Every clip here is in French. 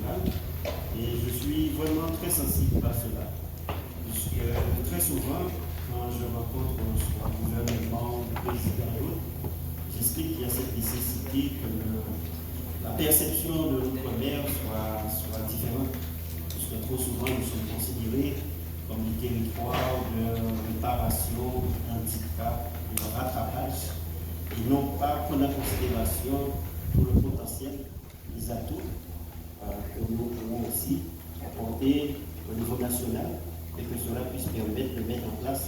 local. Et je suis vraiment très sensible à cela, puisque très souvent, quand je rencontre soit le gouvernement, le président et autres, j'explique qu'il y a cette nécessité que la perception de l'outre-mer soit différente, puisque trop souvent nous sommes considérés comme des territoires de réparation, d'handicap, de rattrapage, et non pas prendre en considération tout le potentiel, les atouts que nous pouvons aussi apporter au niveau national et que cela puisse permettre de mettre en place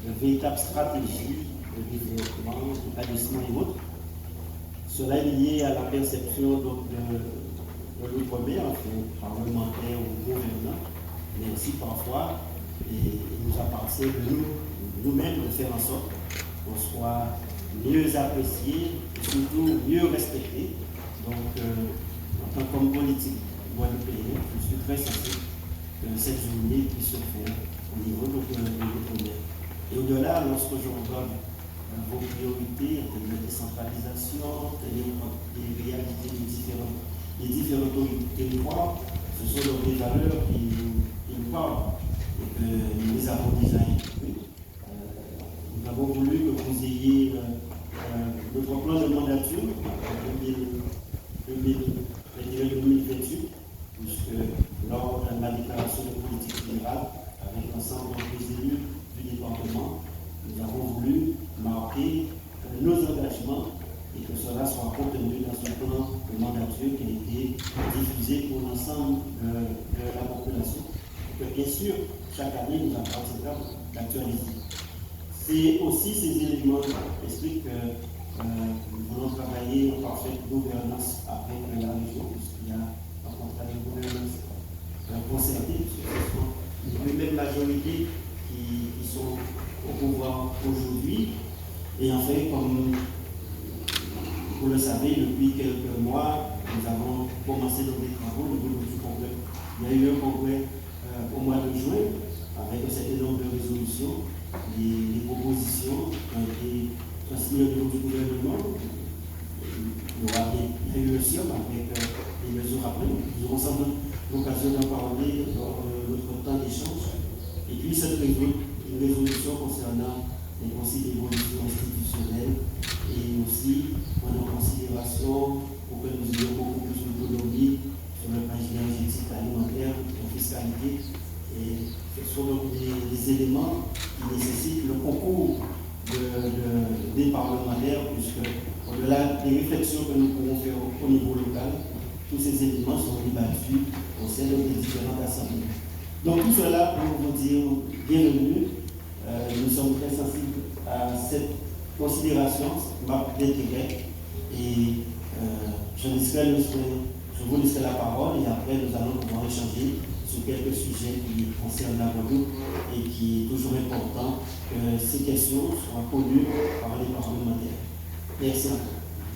de véritables stratégies de développement, d'épanouissement et autres. Cela est lié à la perception de l'outre-mer, parlementaire ou gouvernant, mais aussi parfois, il nous appartient de nous-mêmes de faire en sorte qu'on soit mieux apprécié et surtout mieux respecté. Donc, en tant qu'homme politique guadeloupéen, je suis très sensible que cette journée puisse se faire au niveau de l'outre-mer. Et au-delà, lorsque je regarde vos priorités, de la décentralisation, des réalités des différents territoires, ce sont donc des valeurs qui nous parlent et que nous les avons déjà intégrées. Nous avons voulu que vous ayez notre plan de mandature en 2021-2028, puisque lors de ma déclaration de politique générale, avec l'ensemble des élus du département, nous avons voulu marquer nos engagements et que cela soit contenu dans ce plan de mandature qui a été diffusé pour l'ensemble de la population. Et que bien sûr, chaque année, nous appartiendra d'actualiser. C'est aussi ces éléments qui expliquent que nous voulons travailler en parfaite gouvernance avec la région, puisqu'il y a un contrat de gouvernance concerté, puisque ce sont les mêmes majorités qui sont au pouvoir aujourd'hui. Et en fait, comme vous le savez, depuis quelques mois, nous avons commencé donc des travaux au niveau du congrès. Il y a eu un congrès au mois de juin avec un certain nombre de résolutions, des propositions qui ont été transmises au niveau du gouvernement. Il y a eu le SIOM avec les mesures après. Nous aurons sans doute l'occasion d'en parler dans notre temps d'échange. Et puis cette résolution concernant les conseils d'évolution institutionnelle et aussi prendre en considération pour que nous ayons beaucoup plus d'autonomie sur le plan énergétique, alimentaire, en fiscalité. Et ce sont donc des éléments qui nécessitent le concours des parlementaires, puisque au-delà des réflexions que nous pouvons faire au niveau local, tous ces éléments sont débattus au sein des différentes assemblées. Donc tout cela pour vous dire bienvenue. Nous sommes très sensibles à cette considération, cette marque d'intérêt, et je vous laisserai la parole et après nous allons pouvoir échanger sur quelques sujets qui concernent la Guadeloupe et qui est toujours important que ces questions soient connues par les parlementaires. Merci encore.